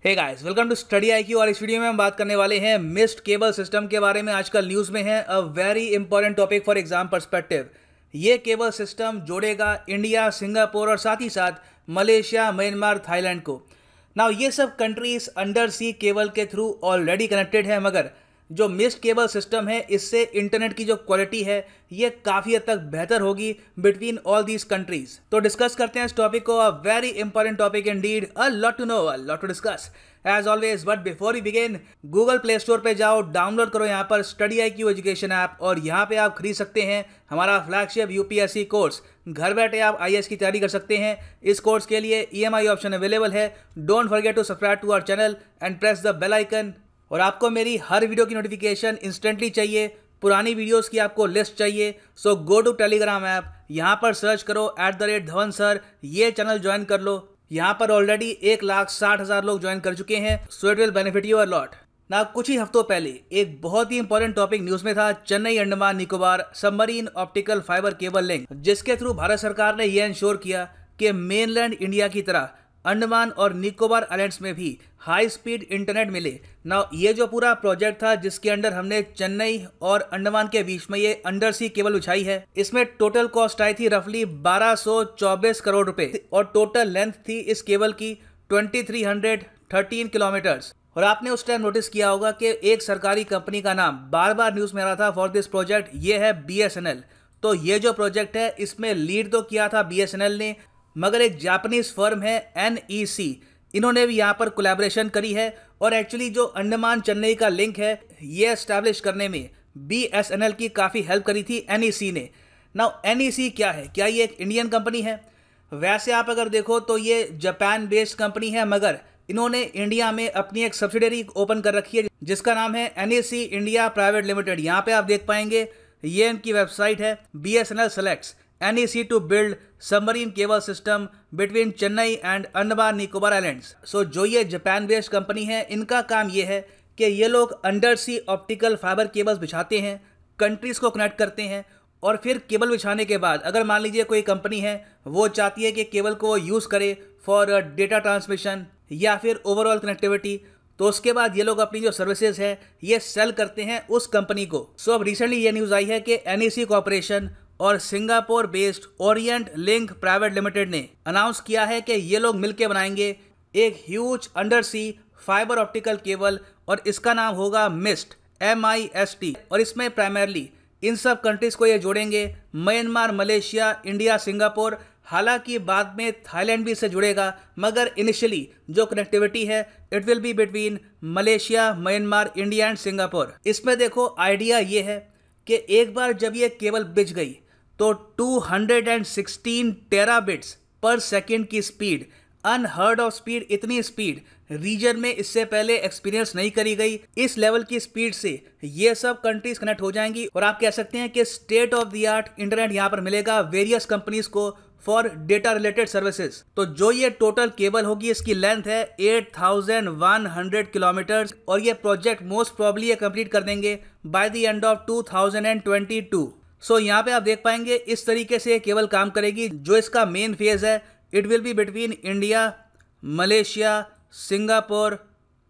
Hey guys, welcome to study IQ. और इस video में हम बात करने वाले हैं मिस्ड केबल सिस्टम के बारे में। आजकल न्यूज़ में है अ very important topic for exam perspective. ये केबल सिस्टम जोड़ेगा इंडिया, सिंगापुर और साथ ही साथ मलेशिया, म्यांमार, थाईलैंड को। नाउ ये सब कंट्रीज अंडर सी केबल के थ्रू ऑलरेडी कनेक्टेड है, मगर जो मिस्ड केबल सिस्टम है इससे इंटरनेट की जो क्वालिटी है ये काफ़ी हद तक बेहतर होगी बिटवीन ऑल दीज कंट्रीज। तो डिस्कस करते हैं इस टॉपिक को। A very important topic indeed, a lot to know, a lot to discuss as always. But before we begin, Google Play Store पे जाओ, डाउनलोड करो यहाँ पर स्टडी आईक्यू एजुकेशन ऐप, और यहाँ पे आप खरीद सकते हैं हमारा फ्लैगशिप यूपीएससी कोर्स। घर बैठे आप आईएएस की तैयारी कर सकते हैं। इस कोर्स के लिए ईएमआई ऑप्शन अवेलेबल है। Don't forget to subscribe to our channel and press the bell icon. और आपको मेरी हर वीडियो की नोटिफिकेशन इंस्टेंटली चाहिए, पुरानी वीडियोस की आपको लिस्ट चाहिए, so go to Telegram app, यहाँ पर सर्च करो @धवन सर, ये चैनल ज्वाइन कर लो। यहाँ पर ऑलरेडी 1,60,000 लोग ज्वाइन कर चुके हैं, so it will benefit you a lot. ना कुछ ही हफ्तों पहले एक बहुत ही इंपॉर्टेंट टॉपिक न्यूज़ में था, Chennai Andaman Nicobar submarine optical fibre cable link, जिसके थ्रू भारत सरकार ने यह इंश्योर किया कि मेनलैंड इंडिया की तरह अंडमान और निकोबार आइलैंड्स में भी हाई स्पीड इंटरनेट मिले। ना ये जो पूरा प्रोजेक्ट था जिसके अंडर हमने चेन्नई और अंडमान के बीच में ये अंडर सी केबल बिछाई है, इसमें टोटल कॉस्ट आई थी रफली 1224 करोड़ रुपए, और टोटल लेंथ थी इस केबल की 2313 किलोमीटर्स। और आपने उस टाइम नोटिस किया होगा कि एक सरकारी कंपनी का नाम बार बार न्यूज़ में आ रहा था फॉर दिस प्रोजेक्ट, ये है बीएसएनएल। तो ये जो प्रोजेक्ट है इसमें लीड तो किया था बीएसएनएल ने, मगर एक जापानीज फर्म है एनईसी, इन्होंने भी यहाँ पर कोलैबोरेशन करी है। और एक्चुअली जो अंडमान चेन्नई का लिंक है ये एस्टैब्लिश करने में बीएसएनएल की काफ़ी हेल्प करी थी एनईसी ने। नाउ एनईसी क्या है? क्या ये एक इंडियन कंपनी है? वैसे आप अगर देखो तो ये जापान बेस्ड कंपनी है, मगर इन्होंने इंडिया में अपनी एक सब्सिडरी ओपन कर रखी है जिसका नाम है एनईसी इंडिया प्राइवेट लिमिटेड। यहाँ पे आप देख पाएंगे, ये इनकी वेबसाइट है, BSNL selects NEC to build submarine cable system between Chennai and Andaman Nicobar islands. So जो ये जापान बेस्ड कंपनी है, इनका काम ये है कि ये लोग अंडर सी ऑप्टिकल फाइबर केबल्स बिछाते हैं, कंट्रीज को कनेक्ट करते हैं, और फिर केबल बिछाने के बाद अगर मान लीजिए कोई कंपनी है वो चाहती है कि केबल को वो यूज़ करे फॉर डेटा ट्रांसमिशन या फिर ओवरऑल कनेक्टिविटी, तो उसके बाद ये लोग अपनी जो सर्विसेज है ये सेल करते हैं उस कंपनी को। सो अब रिसेंटली ये न्यूज़ आई है कि NEC कॉर्पोरेशन और Singapore based Orient Link private limited ने अनाउंस किया है कि ये लोग मिलकर बनाएंगे एक huge under sea fibre optical cable, और इसका नाम होगा मिस्ट, MIST। और इसमें प्राइमरली इन सब कंट्रीज को ये जोड़ेंगे, म्यांमार, मलेशिया, इंडिया, सिंगापुर, हालांकि बाद में थाईलैंड भी इससे जुड़ेगा, मगर इनिशियली जो कनेक्टिविटी है it will be between Malaysia, Myanmar, India and Singapore. इसमें देखो आइडिया ये है कि एक बार जब ये केबल बिछ गई तो 216 टेराबिट्स पर सेकेंड की स्पीड, अनहर्ड ऑफ स्पीड, इतनी स्पीड रीजन में इससे पहले एक्सपीरियंस नहीं करी गई। इस लेवल की स्पीड से ये सब कंट्रीज कनेक्ट हो जाएंगी, और आप कह सकते हैं कि state of the art internet यहाँ पर मिलेगा वेरियस कंपनीज को फॉर डेटा रिलेटेड सर्विसेज। तो जो ये टोटल केबल होगी इसकी लेंथ है 8100 किलोमीटर्स, और ये प्रोजेक्ट मोस्ट प्रॉब्ली ये कंप्लीट कर देंगे बाय द एंड ऑफ 2022। सो यहाँ पे आप देख पाएंगे इस तरीके से केबल काम करेगी। जो इसका मेन फेज है it will be between India, Malaysia, Singapore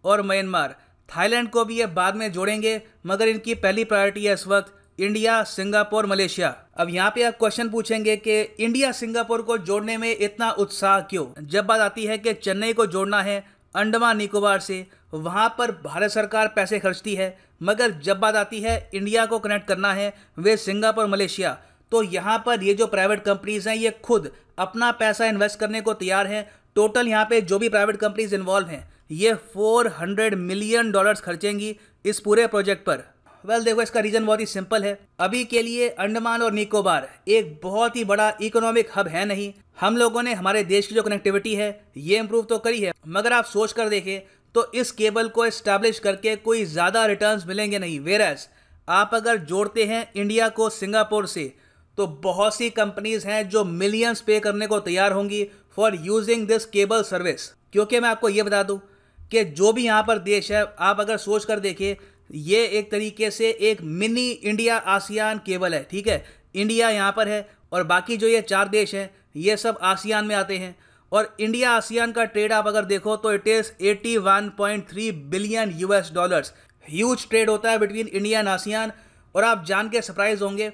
और म्यांमार। थाईलैंड को भी ये बाद में जोड़ेंगे, मगर इनकी पहली प्रायोरिटी है इस वक्त इंडिया, सिंगापुर, मलेशिया। अब यहाँ पे आप क्वेश्चन पूछेंगे कि इंडिया सिंगापुर को जोड़ने में इतना उत्साह क्यों? जब बात आती है कि चेन्नई को जोड़ना है अंडमान निकोबार से, वहाँ पर भारत सरकार पैसे खर्चती है, मगर जब बात आती है इंडिया को कनेक्ट करना है वे सिंगापुर, मलेशिया, तो यहाँ पर ये जो प्राइवेट कंपनीज हैं ये खुद अपना पैसा इन्वेस्ट करने को तैयार हैं। टोटल यहाँ पे जो भी प्राइवेट कंपनीज इन्वॉल्व हैं ये $400 मिलियन खर्चेंगी इस पूरे प्रोजेक्ट पर। वेल देखो, इसका रीजन बहुत ही सिंपल है। अभी के लिए अंडमान और निकोबार एक बहुत ही बड़ा इकोनॉमिक हब है नहीं। हम लोगों ने हमारे देश की जो कनेक्टिविटी है ये इंप्रूव तो करी है, मगर आप सोच कर देखें तो इस केबल को एस्टैब्लिश करके कोई ज़्यादा रिटर्न्स मिलेंगे नहीं। वेरएज आप अगर जोड़ते हैं इंडिया को सिंगापुर से तो बहुत सी कंपनीज हैं जो मिलियंस पे करने को तैयार होंगी for using this cable service. क्योंकि मैं आपको ये बता दूं कि जो भी यहाँ पर देश है, आप अगर सोच कर देखिए, ये एक तरीके से एक मिनी इंडिया आसियान केबल है। ठीक है, इंडिया यहाँ पर है और बाकी जो ये 4 देश हैं ये सब आसियान में आते हैं, और इंडिया आसियान का ट्रेड आप अगर देखो तो it is 81.3 billion US dollars. Huge trade होता है बिटवीन इंडिया एंड आसियान। और आप जान के सरप्राइज होंगे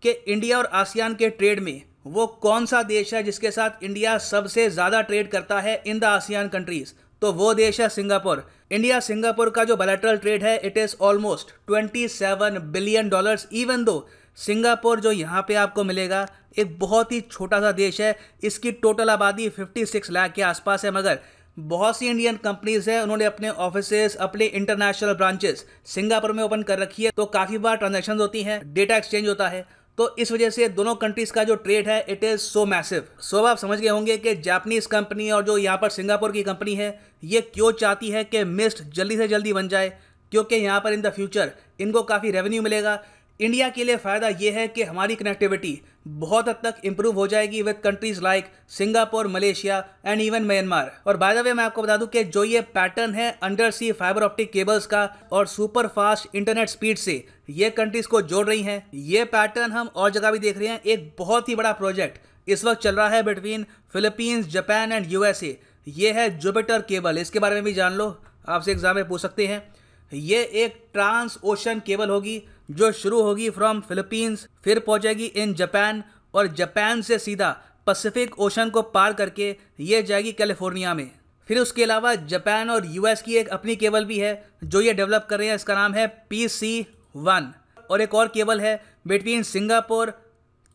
कि इंडिया और आसियान के ट्रेड में वो कौन सा देश है जिसके साथ इंडिया सबसे ज़्यादा ट्रेड करता है इन द आसियान कंट्रीज। तो वो देश है सिंगापुर। इंडिया सिंगापुर का जो बायलैटरल ट्रेड है it is almost 27 billion dollars. Even though Singapore जो यहाँ पे आपको मिलेगा एक बहुत ही छोटा सा देश है, इसकी टोटल आबादी 56 लाख के आसपास है, मगर बहुत सी इंडियन कंपनीज हैं उन्होंने अपने ऑफिसेस, अपने इंटरनेशनल ब्रांचेस सिंगापुर में ओपन कर रखी है। तो काफ़ी बार ट्रांजैक्शन होती हैं, डेटा एक्सचेंज होता है, तो इस वजह से दोनों कंट्रीज का जो ट्रेड है इट इज़ सो मैसिव। सो आप समझ गए होंगे कि जापानीज कंपनी और जो यहाँ पर सिंगापुर की कंपनी है ये क्यों चाहती है कि मिस्ट जल्दी से जल्दी बन जाए, क्योंकि यहाँ पर इन द फ्यूचर इनको काफ़ी रेवेन्यू मिलेगा। इंडिया के लिए फ़ायदा ये है कि हमारी कनेक्टिविटी बहुत हद तक इंप्रूव हो जाएगी with countries like Singapore, Malaysia and even Myanmar. और बाय द वे मैं आपको बता दूं कि जो ये पैटर्न है under sea fibre optic cables का और सुपर फास्ट इंटरनेट स्पीड से ये कंट्रीज को जोड़ रही हैं, ये पैटर्न हम और जगह भी देख रहे हैं। एक बहुत ही बड़ा प्रोजेक्ट इस वक्त चल रहा है between Philippines, Japan and USA. ये है जुपिटर केबल, इसके बारे में भी जान लो, आपसे एग्जाम में पूछ सकते हैं। ये एक ट्रांस ओशन केबल होगी जो शुरू होगी फ्रॉम फिलीपींस, फिर पहुंचेगी इन जापान और जापान से सीधा पैसिफिक ओशन को पार करके ये जाएगी कैलिफोर्निया में। फिर उसके अलावा जापान और यूएस की एक अपनी केबल भी है जो ये डेवलप कर रहे हैं, इसका नाम है PC1। और एक और केबल है बिटवीन सिंगापुर,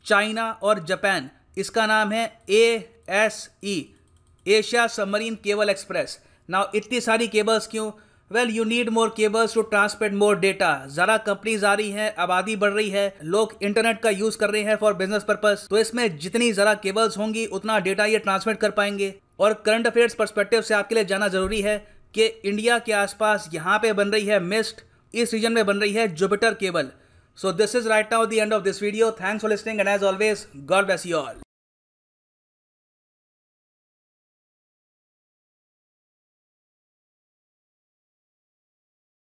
चाइना और जापान, इसका नाम है ASE, Asia submarine cable express. Now इतनी सारी केबल्स क्यों? Well you need more cables to transmit more data. ज़रा कंपनीज आ रही हैं, आबादी बढ़ रही है, लोग इंटरनेट का यूज़ कर रहे हैं फॉर बिजनेस पर्पस, तो इसमें जितनी ज़रा केबल्स होंगी उतना डेटा ये ट्रांसमिट कर पाएंगे। और करंट अफेयर्स पर्सपेक्टिव से आपके लिए जानना जरूरी है कि इंडिया के आसपास यहाँ पे बन रही है मिस्ट, इस रीजन में बन रही है Jupiter cable. So this is right now the end of this video. Thanks for listening and as always God bless you all.